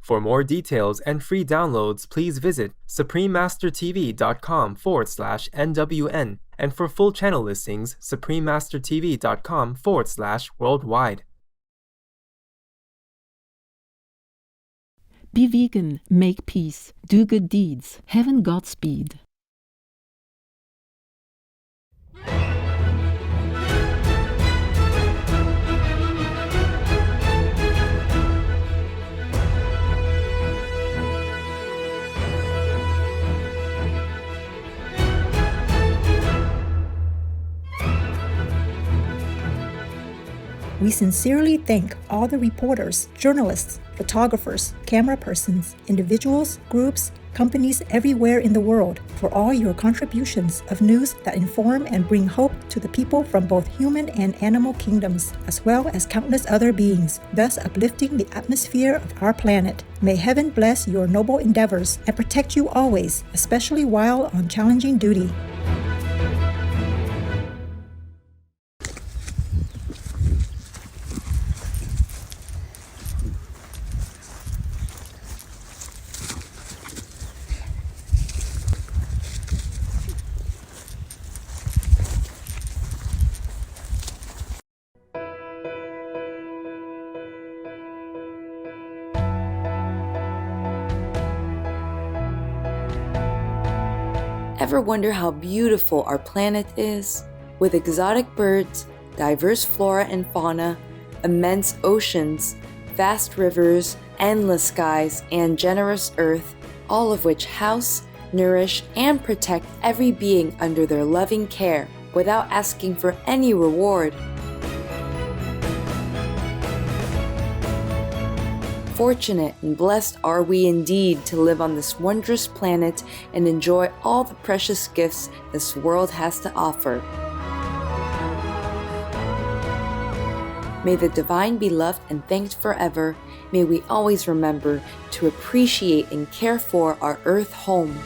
For more details and free downloads, please visit suprememastertv.com/NWN, and for full channel listings, suprememastertv.com/worldwide. Be vegan, make peace, do good deeds, heaven Godspeed. We sincerely thank all the reporters, journalists, photographers, camera persons, individuals, groups, companies everywhere in the world for all your contributions of news that inform and bring hope to the people from both human and animal kingdoms, as well as countless other beings, thus uplifting the atmosphere of our planet. May heaven bless your noble endeavors and protect you always, especially while on challenging duty. Ever wonder how beautiful our planet is? With exotic birds, diverse flora and fauna, immense oceans, vast rivers, endless skies, and generous earth, all of which house, nourish, and protect every being under their loving care without asking for any reward. Fortunate and blessed are we indeed to live on this wondrous planet and enjoy all the precious gifts this world has to offer. May the divine be loved and thanked forever. May we always remember to appreciate and care for our earth home.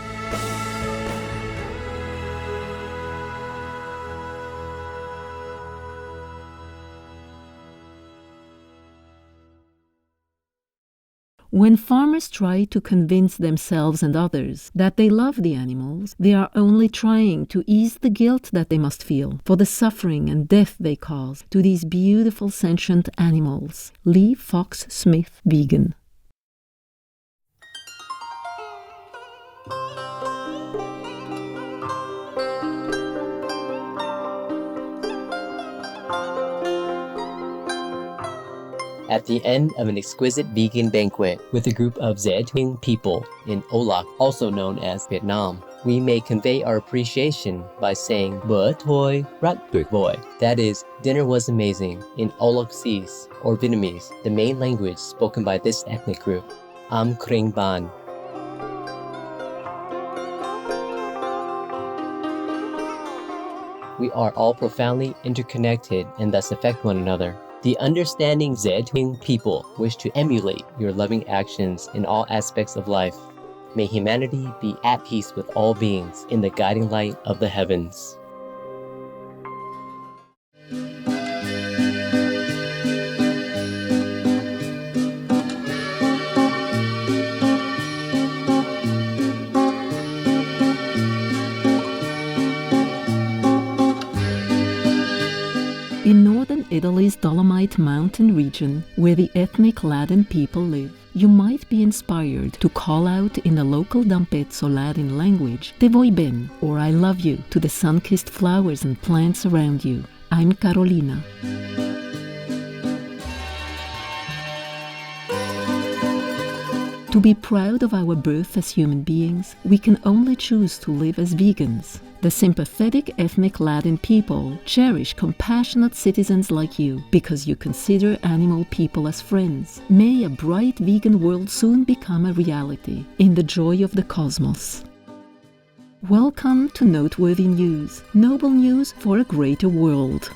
When farmers try to convince themselves and others that they love the animals, they are only trying to ease the guilt that they must feel for the suffering and death they cause to these beautiful sentient animals. Lee Fox Smith, vegan. At the end of an exquisite vegan banquet with a group of Dễ Thuêng people in Olac, also known as Vietnam, we may convey our appreciation by saying bữa thôi rất tuyệt vời. That is, dinner was amazing in Olac or Vietnamese, the main language spoken by this ethnic group. Am Kring Ban. We are all profoundly interconnected and thus affect one another. The understanding Dễ Thuêng people wish to emulate your loving actions in all aspects of life. May humanity be at peace with all beings in the guiding light of the heavens. In northern Italy's Dolomite mountain region, where the ethnic Latin people live, you might be inspired to call out in the local Dampezzo Latin language, Te voi ben, or I love you, to the sun-kissed flowers and plants around you. I'm Carolina. To be proud of our birth as human beings, we can only choose to live as vegans. The sympathetic ethnic Latin people cherish compassionate citizens like you because you consider animal people as friends. May a bright vegan world soon become a reality in the joy of the cosmos. Welcome to Noteworthy News, noble news for a greater world.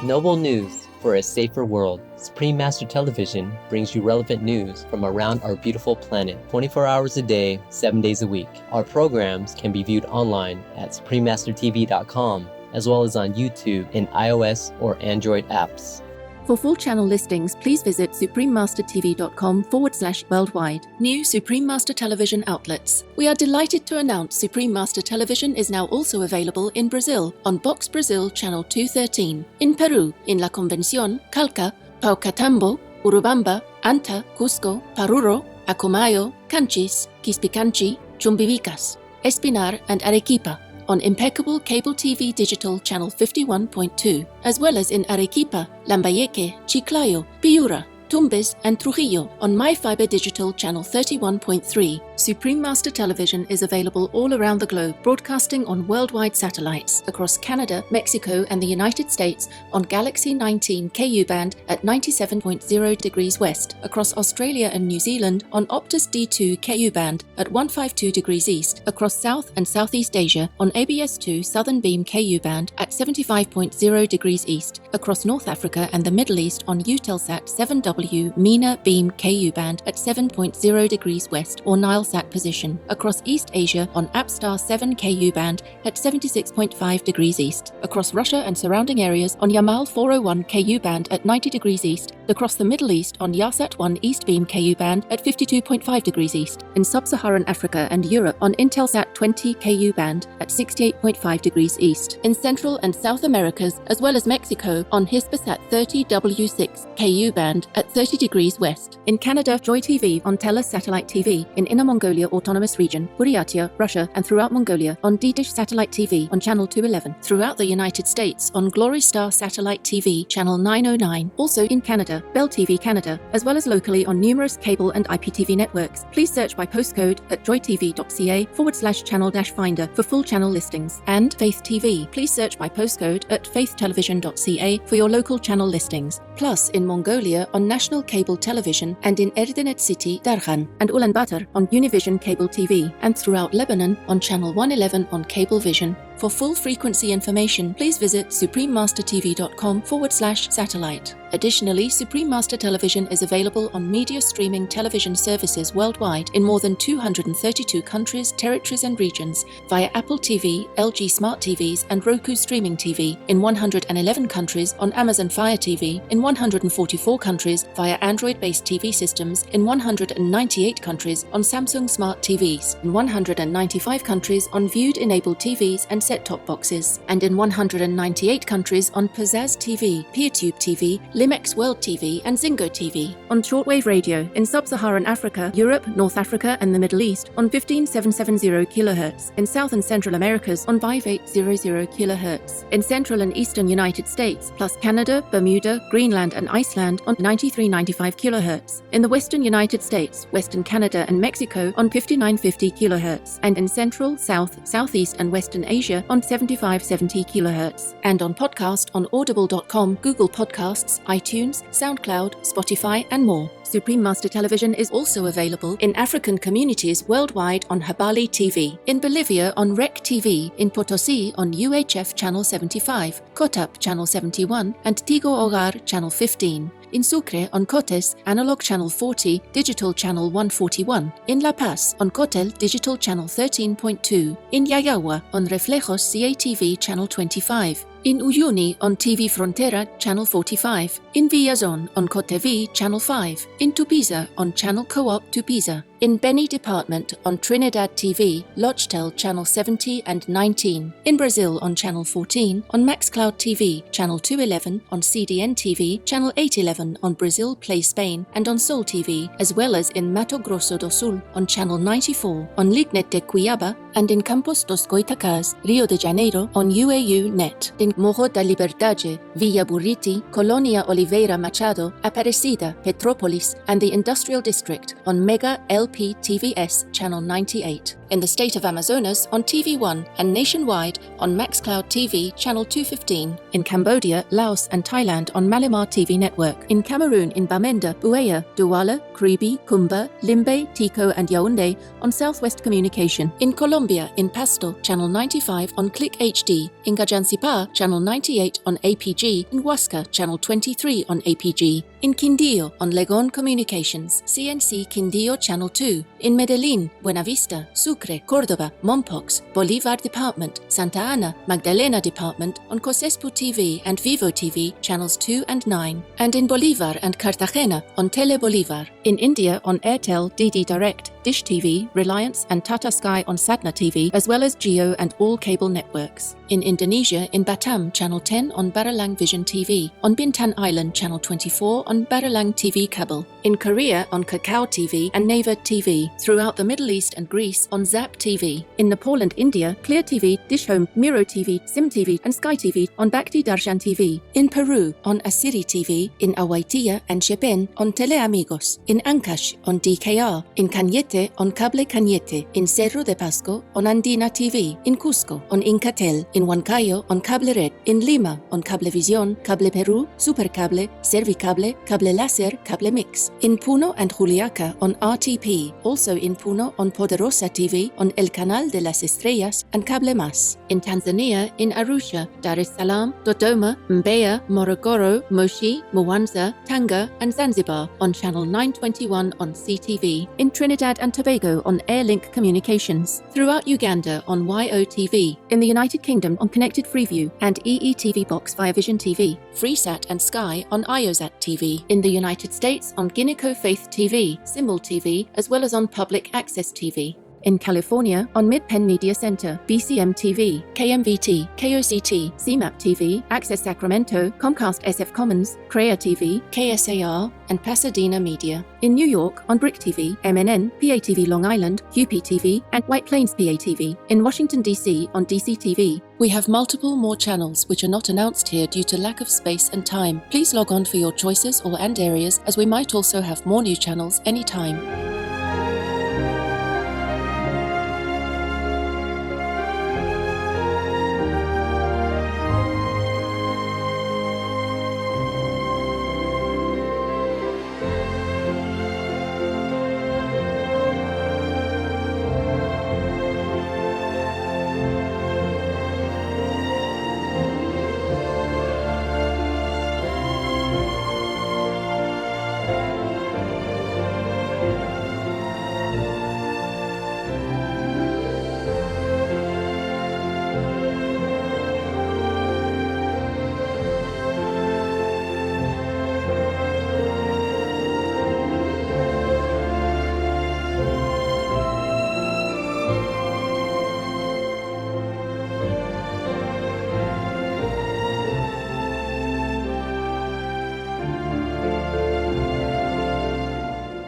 Noble news for a safer world. Supreme Master Television brings you relevant news from around our beautiful planet 24 hours a day, 7 days a week. Our programs can be viewed online at suprememastertv.com as well as on YouTube in iOS or Android apps. For full channel listings, please visit suprememastertv.com/worldwide. New Supreme Master Television outlets. We are delighted to announce Supreme Master Television is now also available in Brazil on Box Brazil Channel 213, in Peru, in La Convención, Calca, Paucatambo, Urubamba, Anta, Cusco, Paruro, Acomayo, Canchis, Quispicanchi, Chumbivicas, Espinar, and Arequipa, on impeccable cable TV digital channel 51.2, as well as in Arequipa, Lambayeque, Chiclayo, Piura, Tumbes, and Trujillo on MyFiber Digital channel 31.3. Supreme Master Television is available all around the globe, broadcasting on worldwide satellites across Canada, Mexico, and the United States on Galaxy 19 KU band at 97.0 degrees west, across Australia and New Zealand on Optus D2 KU band at 152 degrees east, across South and Southeast Asia on ABS2 Southern Beam KU band at 75.0 degrees east, across North Africa and the Middle East on Eutelsat 7W MENA Beam KU band at 7.0 degrees west or Nilesat position, across East Asia on Apstar 7 KU band at 76.5 degrees east, across Russia and surrounding areas on Yamal 401 KU band at 90 degrees east, across the Middle East on Yasat 1 East Beam KU band at 52.5 degrees east, in Sub-Saharan Africa and Europe on Intelsat 20 KU band at 68.5 degrees east, in Central and South Americas as well as Mexico on Hispasat 30 W6 KU band at 30 degrees west, in Canada Joy TV on Telus Satellite TV, in Inner Mongolia Autonomous Region, Buryatia, Russia, and throughout Mongolia on D-Dish Satellite TV on Channel 211, throughout the United States on Glory Star Satellite TV Channel 909, also in Canada, Bell TV Canada, as well as locally on numerous cable and IPTV networks. Please search by postcode at joytv.ca/channel-finder for full channel listings, and Faith TV. Please search by postcode at faithtelevision.ca for your local channel listings. Plus, in Mongolia on national cable television and in Erdenet City, Darhan, and Ulaanbaatar on Univision Cable TV, and throughout Lebanon on Channel 111 on Cablevision. For full frequency information, please visit suprememastertv.com/satellite. Additionally, Supreme Master Television is available on media streaming television services worldwide in more than 232 countries, territories, and regions via Apple TV, LG Smart TVs, and Roku Streaming TV, in 111 countries on Amazon Fire TV, in 144 countries via Android-based TV systems, in 198 countries on Samsung Smart TVs, in 195 countries on Viewed-enabled TVs and set-top boxes, and in 198 countries on Pizzazz TV, PeerTube TV, Limex World TV, and Zingo TV. On shortwave radio in Sub-Saharan Africa, Europe, North Africa, and the Middle East on 15770 kHz, in South and Central Americas on 5800 kHz, in Central and Eastern United States, plus Canada, Bermuda, Greenland, and Iceland on 9395 kHz, in the Western United States, Western Canada, and Mexico on 5950 kHz, and in Central, South, Southeast, and Western Asia on 7570 kHz, and on podcast on audible.com, Google Podcasts, iTunes, SoundCloud, Spotify, and more. Supreme Master Television is also available in African communities worldwide on Habali TV, in Bolivia on REC TV, in Potosi on UHF Channel 75, Kotap Channel 71, and Tigo Hogar Channel 15. In Sucre on Cotes, Analog Channel 40, Digital Channel 141. In La Paz on Cotel, Digital Channel 13.2. In Yayawa on Reflejos CATV Channel 25. In Uyuni on TV Frontera Channel 45. In Villazon on Cotevi Channel 5. In Tupiza on Channel Co-op Tupiza. In Beni Department on Trinidad TV, Lochtel Channel 70 and 19. In Brazil on Channel 14. On Maxcloud TV Channel 211. On CDN TV Channel 811 on Brazil Play Spain, and on Sol TV, as well as in Mato Grosso do Sul on Channel 94. On Lignet de Cuiaba, and in Campos dos Goitacás, Rio de Janeiro on UAU Net. In Morro da Liberdade, Villa Burriti, Colonia Oliveira Machado, Aparecida, Petrópolis, and the Industrial District on Mega LP TVS Channel 98. In the state of Amazonas on TV1, and nationwide on Maxcloud TV Channel 215. In Cambodia, Laos, and Thailand on Malimar TV Network. In Cameroon in Bamenda, Buea, Douala, Kribi, Kumba, Limbe, Tico, and Yaoundé on Southwest Communication. In Colombia in Pasto Channel 95 on Click HD. In Gajancipa Channel Channel 98 on APG, in Huasca, Channel 23 on APG, in Quindío on Legon Communications, CNC Quindío Channel 2, in Medellín, Buenavista, Sucre, Córdoba, Mompox, Bolívar Department, Santa Ana, Magdalena Department on Cosespu TV and Vivo TV, Channels 2 and 9, and in Bolívar and Cartagena on Tele Bolívar, in India on Airtel DD Direct, Dish TV, Reliance and Tata Sky on Satna TV, as well as Geo and all cable networks. In Indonesia, in Batam, Channel 10 on Baralang Vision TV, on Bintan Island, Channel 24 on Baralang TV Cable, in Korea on Kakao TV and Naver TV, throughout the Middle East and Greece on Zap TV, in Nepal and India, Clear TV, Dish Home, Miro TV, Sim TV and Sky TV on Bhakti Darshan TV, in Peru on Asiri TV, in Awaitia and Chepén on Teleamigos, in Ancash on DKR, in Cañete on Cable Cañete, in Cerro de Pasco on Andina TV, in Cusco on Incatel, in Huancayo on Cable Red, in Lima on Cablevisión, Cable Perú, Supercable, Servicable, Cable Láser, Cable Mix, in Puno and Juliaca on RTP, also in Puno on Poderosa TV, on El Canal de las Estrellas and Cable Mas, in Tanzania, in Arusha, Dar es Salaam, Dodoma, Mbeya, Morogoro, Moshi, Mwanza, Tanga and Zanzibar on Channel 921 on CTV, in Trinidad and Tobago on Airlink Communications, throughout Uganda on YOTV, in the United Kingdom on Connected Freeview and EETV Box via Vision TV, Freesat and Sky on IOSat TV, in the United States on Guineco Faith TV, Symbol TV, as well as on Public Access TV. In California, on Mid-Penn Media Center, BCM TV, KMVT, KOCT, CMAP TV, Access Sacramento, Comcast SF Commons, CREA TV, KSAR, and Pasadena Media. In New York, on Brick TV, MNN, PATV Long Island, QPTV, and White Plains PATV. In Washington, D.C., on DC TV. We have multiple more channels which are not announced here due to lack of space and time. Please log on for your choices and areas, as we might also have more new channels anytime.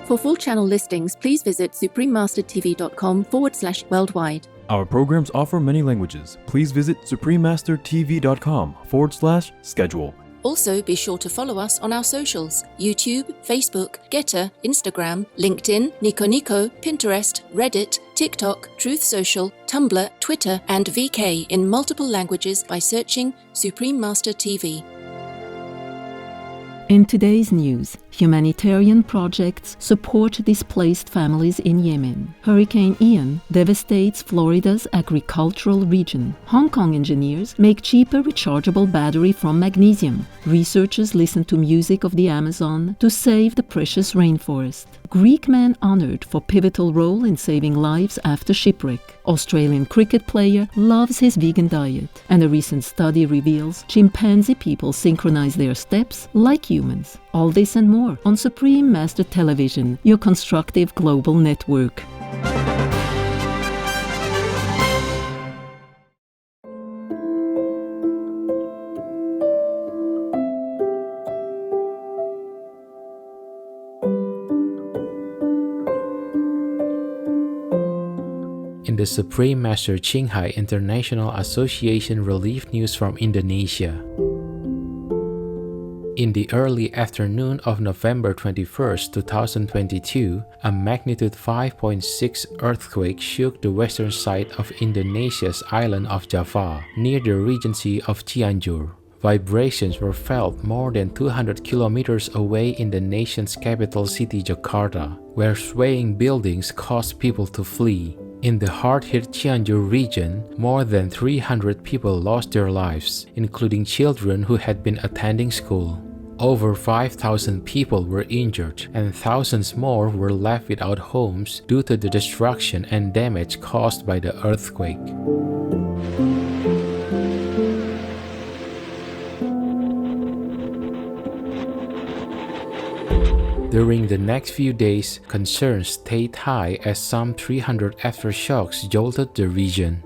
For full channel listings, please visit suprememastertv.com/worldwide. Our programs offer many languages. Please visit suprememastertv.com/schedule. Also, be sure to follow us on our socials: YouTube, Facebook, Getter, Instagram, LinkedIn, Nico Nico, Pinterest, Reddit, TikTok, Truth Social, Tumblr, Twitter, and VK in multiple languages by searching Supreme Master TV. In today's news, humanitarian projects support displaced families in Yemen. Hurricane Ian devastates Florida's agricultural region. Hong Kong engineers make cheaper rechargeable battery from magnesium. Researchers listen to music of the Amazon to save the precious rainforest. Greek man honored for pivotal role in saving lives after shipwreck. Australian cricket player loves his vegan diet. And a recent study reveals chimpanzee people synchronize their steps like humans. All this and more on Supreme Master Television, your constructive global network. In the Supreme Master Qinghai International Association relief news from Indonesia. In the early afternoon of November 21, 2022, a magnitude 5.6 earthquake shook the western side of Indonesia's island of Java, near the Regency of Cianjur. Vibrations were felt more than 200 kilometers away in the nation's capital city Jakarta, where swaying buildings caused people to flee. In the hard-hit Cheonju region, more than 300 people lost their lives, including children who had been attending school. Over 5,000 people were injured, and thousands more were left without homes due to the destruction and damage caused by the earthquake. During the next few days, concerns stayed high as some 300 aftershocks jolted the region.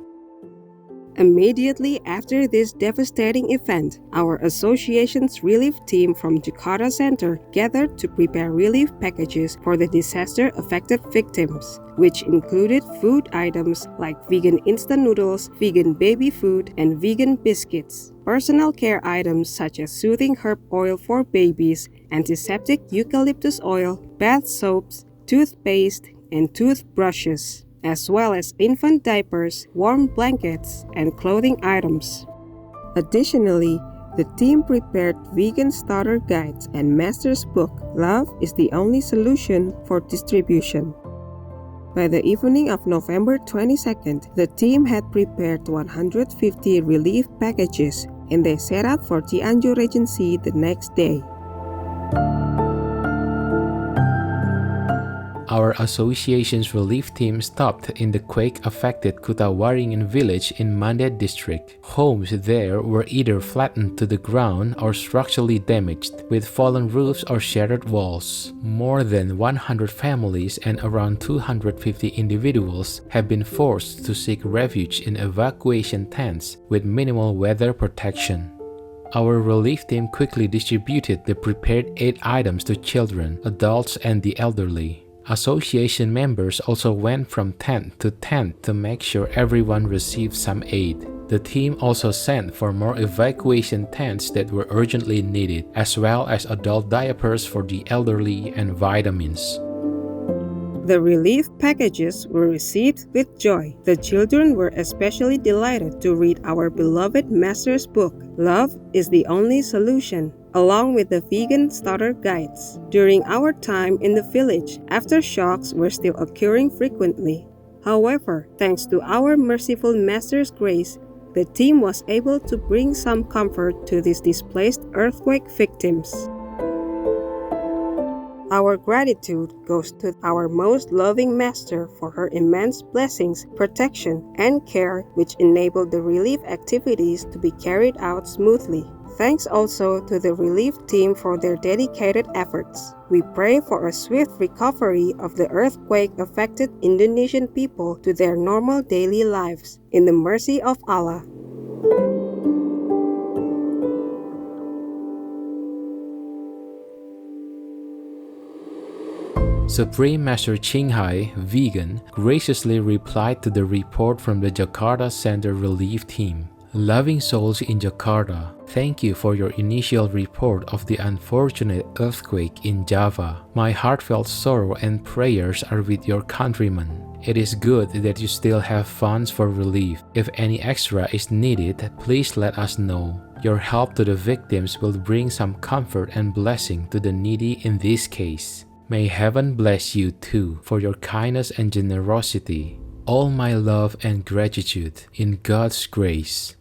Immediately after this devastating event, our association's relief team from Jakarta Center gathered to prepare relief packages for the disaster-affected victims, which included food items like vegan instant noodles, vegan baby food, and vegan biscuits, personal care items such as soothing herb oil for babies, antiseptic eucalyptus oil, bath soaps, toothpaste, and toothbrushes, as well as infant diapers, warm blankets, and clothing items. Additionally, the team prepared vegan starter guides and master's book, Love is the Only Solution, for distribution. By the evening of November 22nd, the team had prepared 150 relief packages, and they set out for Cianjur Regency the next day. Our association's relief team stopped in the quake-affected Kutawaringin village in Mande district. Homes there were either flattened to the ground or structurally damaged, with fallen roofs or shattered walls. More than 100 families and around 250 individuals have been forced to seek refuge in evacuation tents with minimal weather protection. Our relief team quickly distributed the prepared aid items to children, adults, and the elderly. Association members also went from tent to tent to make sure everyone received some aid. The team also sent for more evacuation tents that were urgently needed, as well as adult diapers for the elderly and vitamins. The relief packages were received with joy. The children were especially delighted to read our beloved master's book, Love is the Only Solution, along with the vegan starter guides. During our time in the village, aftershocks were still occurring frequently. However, thanks to our merciful Master's grace, the team was able to bring some comfort to these displaced earthquake victims. Our gratitude goes to our most loving Master for her immense blessings, protection, and care which enabled the relief activities to be carried out smoothly. Thanks also to the relief team for their dedicated efforts. We pray for a swift recovery of the earthquake-affected Indonesian people to their normal daily lives. In the mercy of Allah. Supreme Master Qinghai, vegan, graciously replied to the report from the Jakarta Center relief team. Loving souls in Jakarta, thank you for your initial report of the unfortunate earthquake in Java. My heartfelt sorrow and prayers are with your countrymen. It is good that you still have funds for relief. If any extra is needed, please let us know. Your help to the victims will bring some comfort and blessing to the needy in this case. May heaven bless you too for your kindness and generosity. All my love and gratitude in God's grace.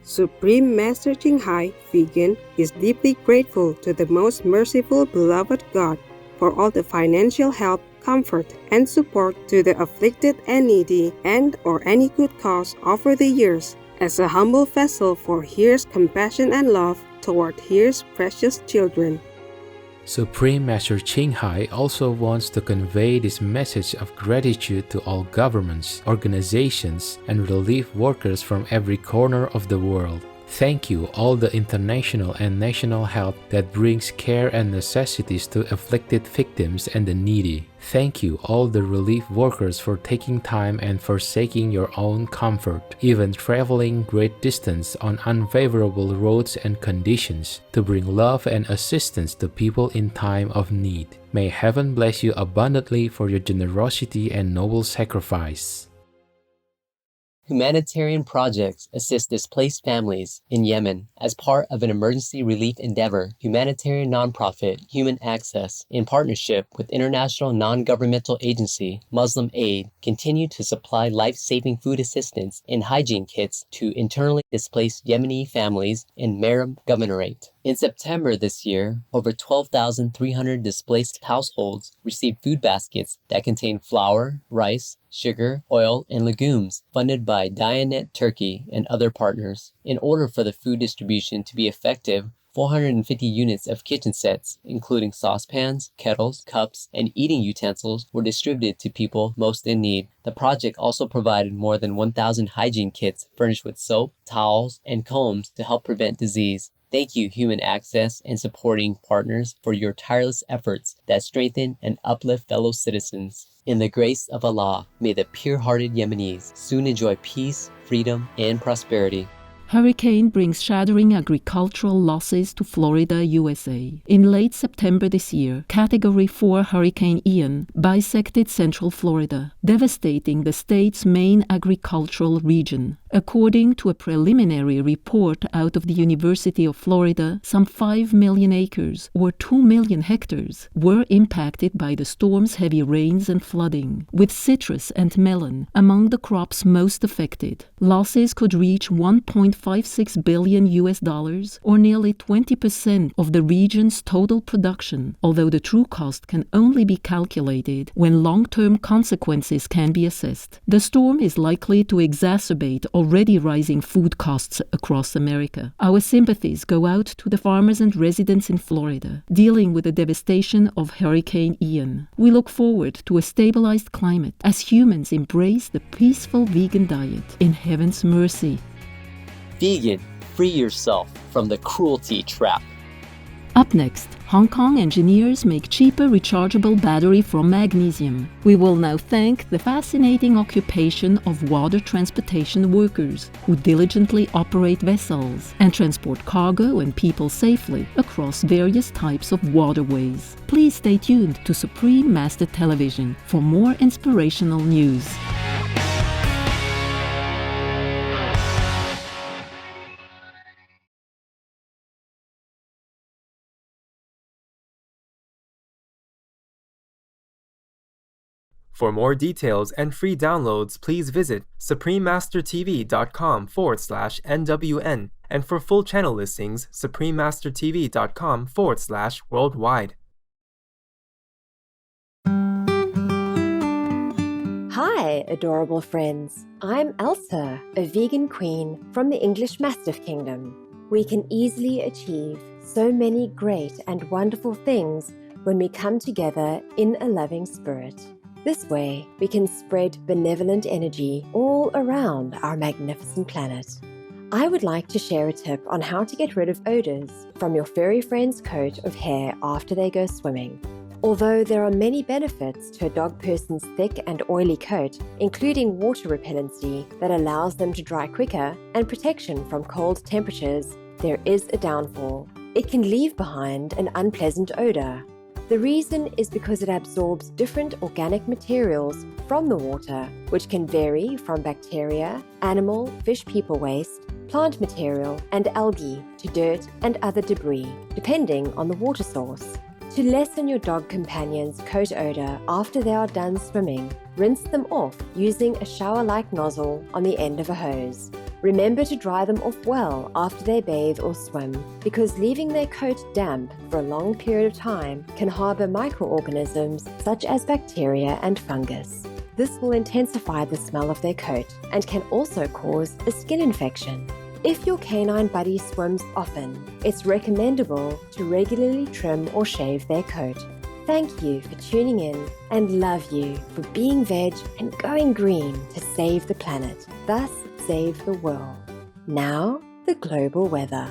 Supreme Master Qinghai, vegan, is deeply grateful to the most merciful beloved God for all the financial help, comfort, and support to the afflicted and needy and or any good cause over the years as a humble vessel for Here's compassion and love toward Here's precious children. Supreme Master Qinghai also wants to convey this message of gratitude to all governments, organizations, and relief workers from every corner of the world. Thank you all the international and national help that brings care and necessities to afflicted victims and the needy. Thank you all the relief workers for taking time and forsaking your own comfort, even traveling great distance on unfavorable roads and conditions to bring love and assistance to people in time of need. May heaven bless you abundantly for your generosity and noble sacrifice. Humanitarian projects assist displaced families in Yemen. As part of an emergency relief endeavor, humanitarian nonprofit Human Access, in partnership with international non-governmental agency Muslim Aid, continue to supply life-saving food assistance and hygiene kits to internally displaced Yemeni families in Marib Governorate. In September this year, over 12,300 displaced households received food baskets that contain flour, rice, sugar, oil, and legumes, funded by Diyanet Turkey and other partners. In order for the food distribution to be effective, 450 units of kitchen sets, including saucepans, kettles, cups, and eating utensils, were distributed to people most in need. The project also provided more than 1,000 hygiene kits furnished with soap, towels, and combs to help prevent disease. Thank you, Human Access and supporting partners, for your tireless efforts that strengthen and uplift fellow citizens. In the grace of Allah, may the pure-hearted Yemenis soon enjoy peace, freedom, and prosperity. Hurricane brings shattering agricultural losses to Florida, USA. In late September this year, Category 4 Hurricane Ian bisected central Florida, devastating the state's main agricultural region. According to a preliminary report out of the University of Florida, some 5 million acres, or 2 million hectares, were impacted by the storm's heavy rains and flooding, with citrus and melon among the crops most affected. Losses could reach $1.56 billion US, or nearly 20% of the region's total production, although the true cost can only be calculated when long-term consequences can be assessed. The storm is likely to exacerbate already rising food costs across America. Our sympathies go out to the farmers and residents in Florida, dealing with the devastation of Hurricane Ian. We look forward to a stabilized climate as humans embrace the peaceful vegan diet in heaven's mercy. Vegan, free yourself from the cruelty trap. Up next, Hong Kong engineers make cheaper rechargeable battery from magnesium. We will now thank the fascinating occupation of water transportation workers who diligently operate vessels and transport cargo and people safely across various types of waterways. Please stay tuned to Supreme Master Television for more inspirational news. For more details and free downloads, please visit suprememastertv.com/NWN, and for full channel listings, suprememastertv.com/worldwide. Hi, adorable friends. I'm Elsa, a vegan queen from the English Mastiff Kingdom. We can easily achieve so many great and wonderful things when we come together in a loving spirit. This way, we can spread benevolent energy all around our magnificent planet. I would like to share a tip on how to get rid of odors from your furry friend's coat of hair after they go swimming. Although there are many benefits to a dog person's thick and oily coat, including water repellency that allows them to dry quicker and protection from cold temperatures, there is a downfall. It can leave behind an unpleasant odor. The reason is because it absorbs different organic materials from the water, which can vary from bacteria, animal, fish, people waste, plant material, and algae to dirt and other debris, depending on the water source. To lessen your dog companion's coat odor after they are done swimming, rinse them off using a shower-like nozzle on the end of a hose. Remember to dry them off well after they bathe or swim, because leaving their coat damp for a long period of time can harbor microorganisms such as bacteria and fungus. This will intensify the smell of their coat and can also cause a skin infection. If your canine buddy swims often, it's recommendable to regularly trim or shave their coat. Thank you for tuning in, and love you for being veg and going green to save the planet, thus save the world. Now, the global weather.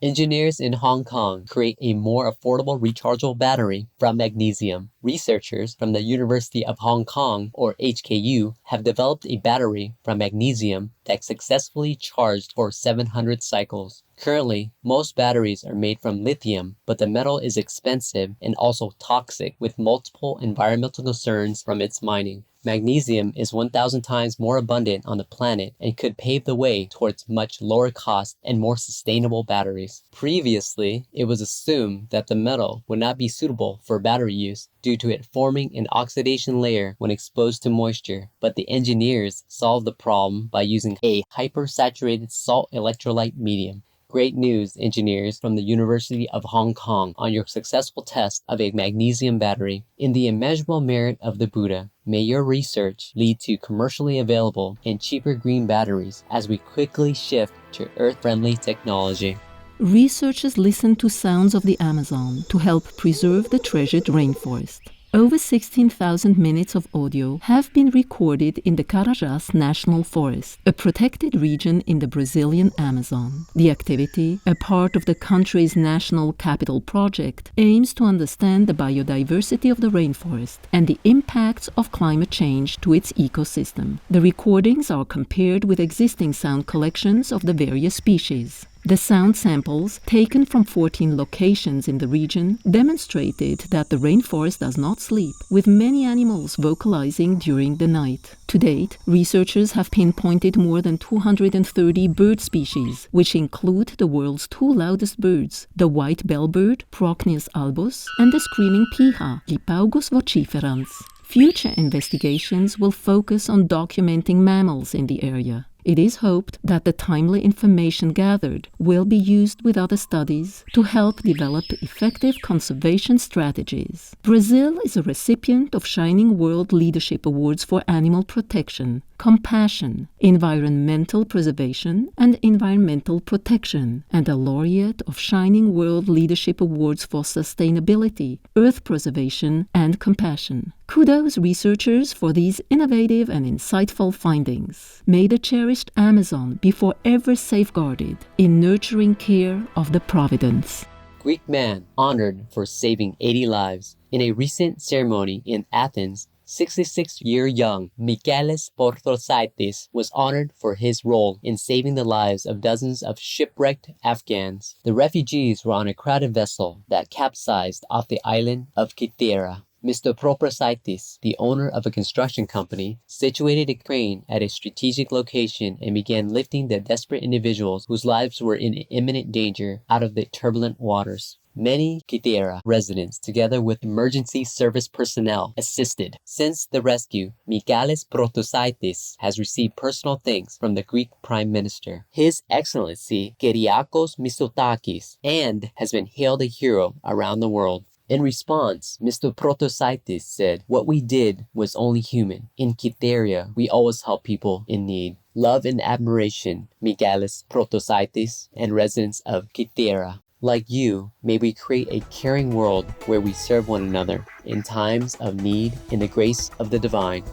Engineers in Hong Kong create a more affordable rechargeable battery from magnesium. Researchers from the University of Hong Kong, or HKU, have developed a battery from magnesium that successfully charged for 700 cycles. Currently, most batteries are made from lithium, but the metal is expensive and also toxic, with multiple environmental concerns from its mining. Magnesium is 1,000 times more abundant on the planet and could pave the way towards much lower cost and more sustainable batteries. Previously, it was assumed that the metal would not be suitable for battery use due to it forming an oxidation layer when exposed to moisture, but the engineers solved the problem by using a hypersaturated salt electrolyte medium. Great news, engineers from the University of Hong Kong, on your successful test of a magnesium battery. In the immeasurable merit of the Buddha, may your research lead to commercially available and cheaper green batteries as we quickly shift to earth-friendly technology. Researchers listen to sounds of the Amazon to help preserve the treasured rainforest. Over 16,000 minutes of audio have been recorded in the Carajás National Forest, a protected region in the Brazilian Amazon. The activity, a part of the country's National Capital Project, aims to understand the biodiversity of the rainforest and the impacts of climate change to its ecosystem. The recordings are compared with existing sound collections of the various species. The sound samples, taken from 14 locations in the region, demonstrated that the rainforest does not sleep, with many animals vocalizing during the night. To date, researchers have pinpointed more than 230 bird species, which include the world's two loudest birds, the white bellbird, Procnius albus, and the screaming piha, Lipaugus vociferans. Future investigations will focus on documenting mammals in the area. It is hoped that the timely information gathered will be used with other studies to help develop effective conservation strategies. Brazil is a recipient of Shining World Leadership Awards for Animal Protection, Compassion, Environmental Preservation, and Environmental Protection, and a laureate of Shining World Leadership Awards for Sustainability, Earth Preservation, and Compassion. Kudos researchers for these innovative and insightful findings. May the cherished Amazon be forever safeguarded in nurturing care of the Providence. Greek man honored for saving 80 lives. In a recent ceremony in Athens, 66-year-young Michalis Porthosaitis was honored for his role in saving the lives of dozens of shipwrecked Afghans. The refugees were on a crowded vessel that capsized off the island of Kythera. Mr. Proprosaitis, the owner of a construction company, situated a crane at a strategic location and began lifting the desperate individuals whose lives were in imminent danger out of the turbulent waters. Many Kythera residents, together with emergency service personnel, assisted. Since the rescue, Michalis Protosaitis has received personal thanks from the Greek Prime Minister, His Excellency Kyriakos Mitsotakis, and has been hailed a hero around the world. In response, Mr. Protosaitis said, "What we did was only human. In Kythera, we always help people in need. Love and admiration, Michalis Protosaitis and residents of Kythera. Like you, may we create a caring world where we serve one another in times of need in the grace of the divine."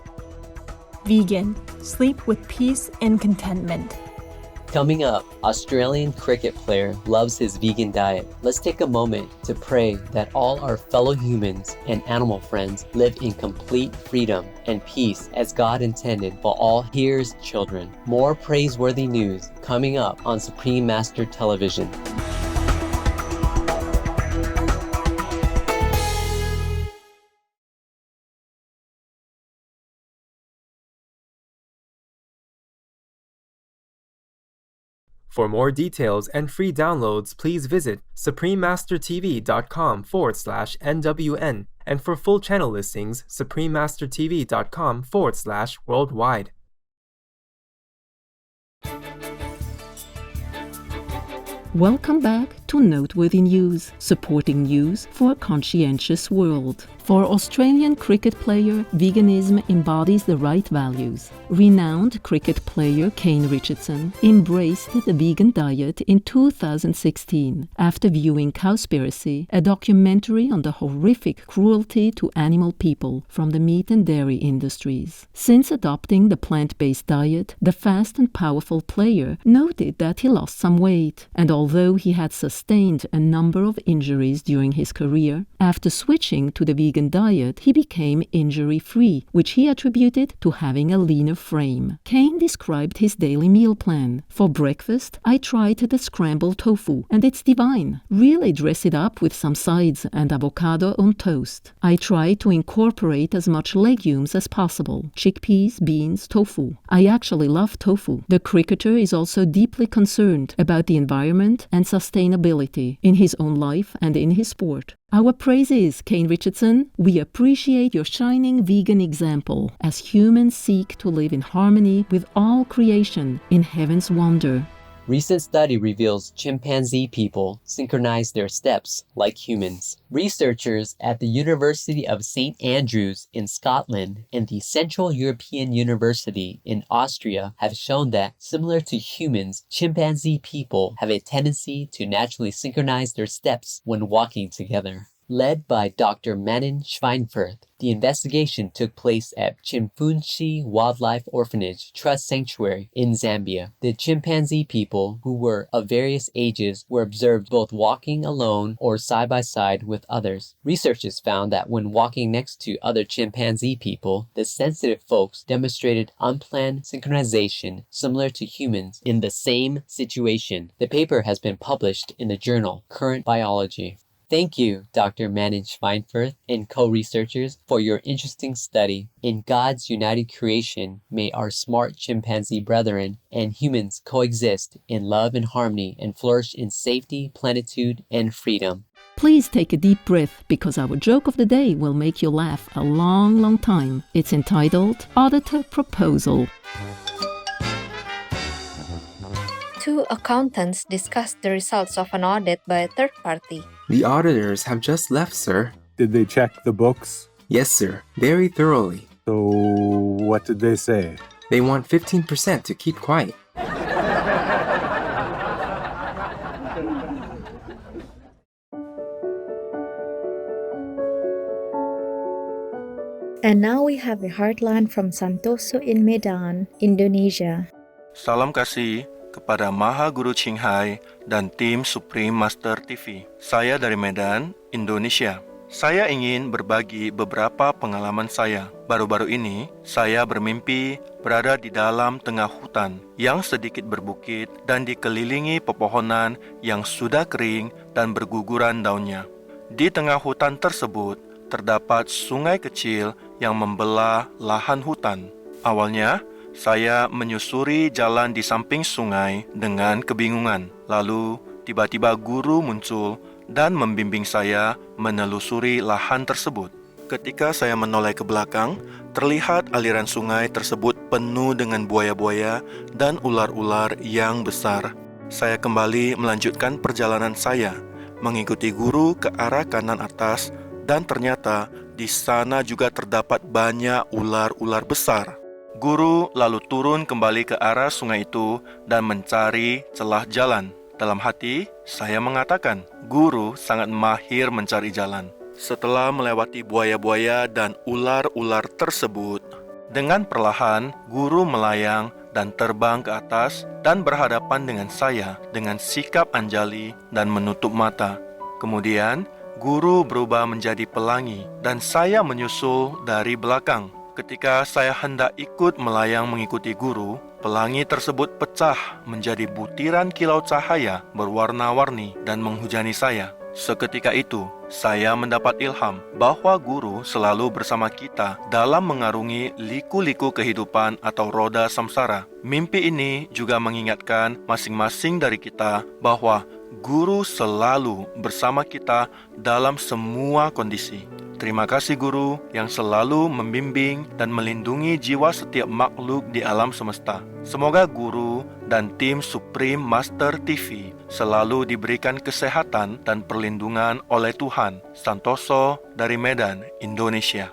Vegan. Sleep with peace and contentment. Coming up, Australian cricket player loves his vegan diet. Let's take a moment to pray that all our fellow humans and animal friends live in complete freedom and peace as God intended for all His children. More praiseworthy news coming up on Supreme Master Television. For more details and free downloads, please visit suprememastertv.com/NWN, and for full channel listings, suprememastertv.com/worldwide. Welcome back to Noteworthy News, supporting news for a conscientious world. For Australian cricket player, veganism embodies the right values. Renowned cricket player Kane Richardson embraced the vegan diet in 2016 after viewing Cowspiracy, a documentary on the horrific cruelty to animal people from the meat and dairy industries. Since adopting the plant-based diet, the fast and powerful player noted that he lost some weight, and although he had sustained sustained a number of injuries during his career. After switching to the vegan diet, he became injury-free, which he attributed to having a leaner frame. Kane described his daily meal plan. For breakfast, I tried the scrambled tofu, and it's divine. Really dress it up with some sides and avocado on toast. I try to incorporate as much legumes as possible: chickpeas, beans, tofu. I actually love tofu. The cricketer is also deeply concerned about the environment and sustainability in his own life and in his sport. Our praises, Kane Richardson. We appreciate your shining vegan example as humans seek to live in harmony with all creation in heaven's wonder. Recent study reveals chimpanzee people synchronize their steps like humans. Researchers at the University of St. Andrews in Scotland and the Central European University in Austria have shown that, similar to humans, chimpanzee people have a tendency to naturally synchronize their steps when walking together. Led by Dr. Manon Schweinfurth, the investigation took place at Chimfunshi Wildlife Orphanage Trust Sanctuary in Zambia. The chimpanzee people, who were of various ages, were observed both walking alone or side by side with others. Researchers found that when walking next to other chimpanzee people, the sensitive folks demonstrated unplanned synchronization similar to humans in the same situation. The paper has been published in the journal Current Biology. Thank you, Dr. Manon Schweinfurth and co-researchers, for your interesting study. In God's united creation, may our smart chimpanzee brethren and humans coexist in love and harmony and flourish in safety, plenitude, and freedom. Please take a deep breath, because our joke of the day will make you laugh a long, long time. It's entitled Auditor Proposal. Two accountants discussed the results of an audit by a third party. The auditors have just left, sir. Did they check the books? Yes, sir. Very thoroughly. So, what did they say? They want 15% to keep quiet. And now we have a heartland from Santoso in Medan, Indonesia. Salam kasih kepada Maha Guru Qinghai dan tim Supreme Master TV. Saya dari Medan, Indonesia. Saya ingin berbagi beberapa pengalaman saya. Baru-baru ini, saya bermimpi berada di dalam tengah hutan yang sedikit berbukit dan dikelilingi pepohonan yang sudah kering dan berguguran daunnya. Di tengah hutan tersebut, terdapat sungai kecil yang membelah lahan hutan. Awalnya, saya menyusuri jalan di samping sungai dengan kebingungan. Lalu, tiba-tiba guru muncul dan membimbing saya menelusuri lahan tersebut. Ketika saya menoleh ke belakang, terlihat aliran sungai tersebut penuh dengan buaya-buaya dan ular-ular yang besar. Saya kembali melanjutkan perjalanan saya, mengikuti guru ke arah kanan atas, dan ternyata di sana juga terdapat banyak ular-ular besar. Guru lalu turun kembali ke arah sungai itu dan mencari celah jalan. Dalam hati, saya mengatakan, guru sangat mahir mencari jalan. Setelah melewati buaya-buaya dan ular-ular tersebut, dengan perlahan, guru melayang dan terbang ke atas dan berhadapan dengan saya dengan sikap anjali dan menutup mata. Kemudian, guru berubah menjadi pelangi dan saya menyusul dari belakang. Ketika saya hendak ikut melayang mengikuti guru, pelangi tersebut pecah menjadi butiran kilau cahaya berwarna-warni dan menghujani saya. Seketika itu, saya mendapat ilham bahwa guru selalu bersama kita dalam mengarungi liku-liku kehidupan atau roda samsara. Mimpi ini juga mengingatkan masing-masing dari kita bahwa guru selalu bersama kita dalam semua kondisi. Terima kasih guru yang selalu membimbing dan melindungi jiwa setiap makhluk di alam semesta. Semoga guru dan tim Supreme Master TV selalu diberikan kesehatan dan perlindungan oleh Tuhan. Santoso dari Medan, Indonesia.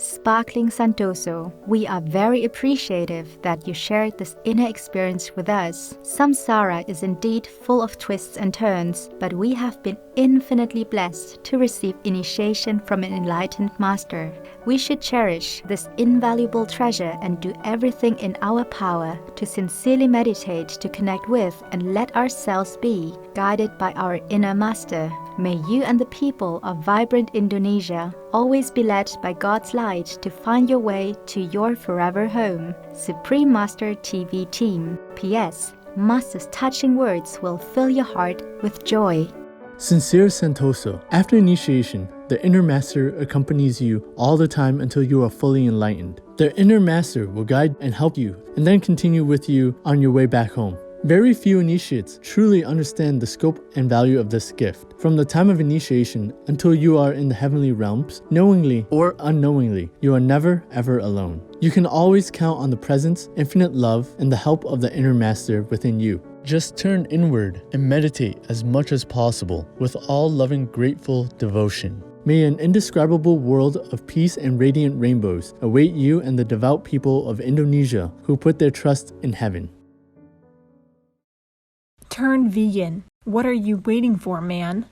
Sparkling Santoso, we are very appreciative that you shared this inner experience with us. Samsara is indeed full of twists and turns, but we have been infinitely blessed to receive initiation from an enlightened master. We should cherish this invaluable treasure and do everything in our power to sincerely meditate, to connect with, and let ourselves be guided by our inner master. May you and the people of vibrant Indonesia always be led by God's light to find your way to your forever home. Supreme Master TV Team. P.S. Master's touching words will fill your heart with joy. Sincere Santoso. After initiation, the Inner Master accompanies you all the time until you are fully enlightened. The Inner Master will guide and help you, and then continue with you on your way back home. Very few initiates truly understand the scope and value of this gift. From the time of initiation until you are in the heavenly realms, knowingly or unknowingly, you are never ever alone. You can always count on the presence, infinite love, and the help of the Inner Master within you. Just turn inward and meditate as much as possible with all loving, grateful devotion. May an indescribable world of peace and radiant rainbows await you and the devout people of Indonesia who put their trust in heaven. Turn vegan. What are you waiting for, man?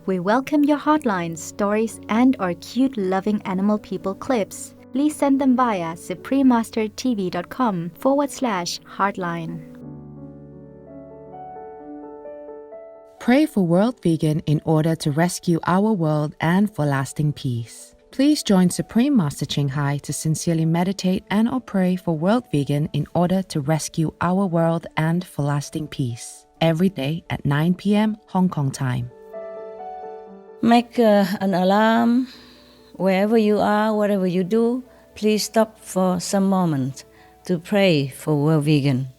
We welcome your hotlines, stories, and our cute loving animal people clips. Please send them via suprememastertv.com/hotline. Pray for World Vegan in order to rescue our world and for lasting peace. Please join Supreme Master Ching Hai to sincerely meditate and or pray for World Vegan in order to rescue our world and for lasting peace. Every day at 9 p.m. Hong Kong time. Make an alarm. Wherever you are, whatever you do, please stop for some moment to pray for World Vegan.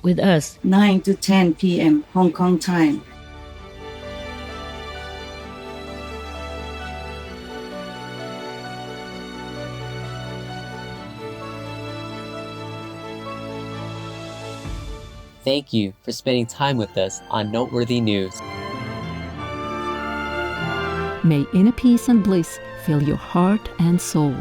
With us, 9 to 10 p.m. Hong Kong time. Thank you for spending time with us on Noteworthy News. May inner peace and bliss fill your heart and soul.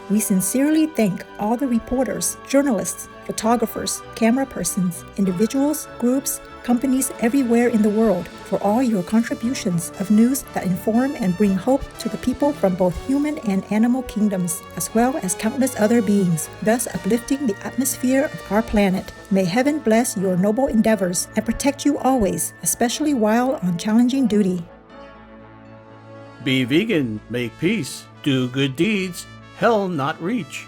We sincerely thank all the reporters, journalists, photographers, camera persons, individuals, groups, companies everywhere in the world for all your contributions of news that inform and bring hope to the people from both human and animal kingdoms, as well as countless other beings, thus uplifting the atmosphere of our planet. May heaven bless your noble endeavors and protect you always, especially while on challenging duty. Be vegan, make peace, do good deeds, hell not reach.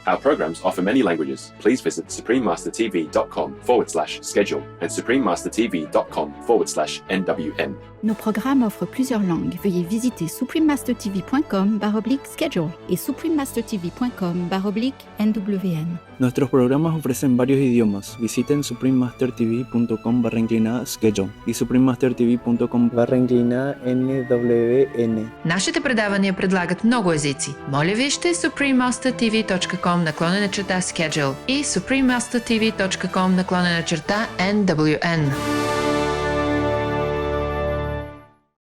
Our programs offer many languages. Please visit suprememastertv.com/schedule and suprememastertv.com/NWN. Nos programmes offrent plusieurs langues. Veuillez visiter suprememastertv.com/schedule et suprememastertv.com/NWN. Nuestros programas ofrecen varios idiomas. Visiten suprememastertv.com/schedule и suprememastertv.com/NWN. Нашите предавания предлагат много езици. Моля вижте suprememastertv.com/schedule и suprememastertv.com/NWN.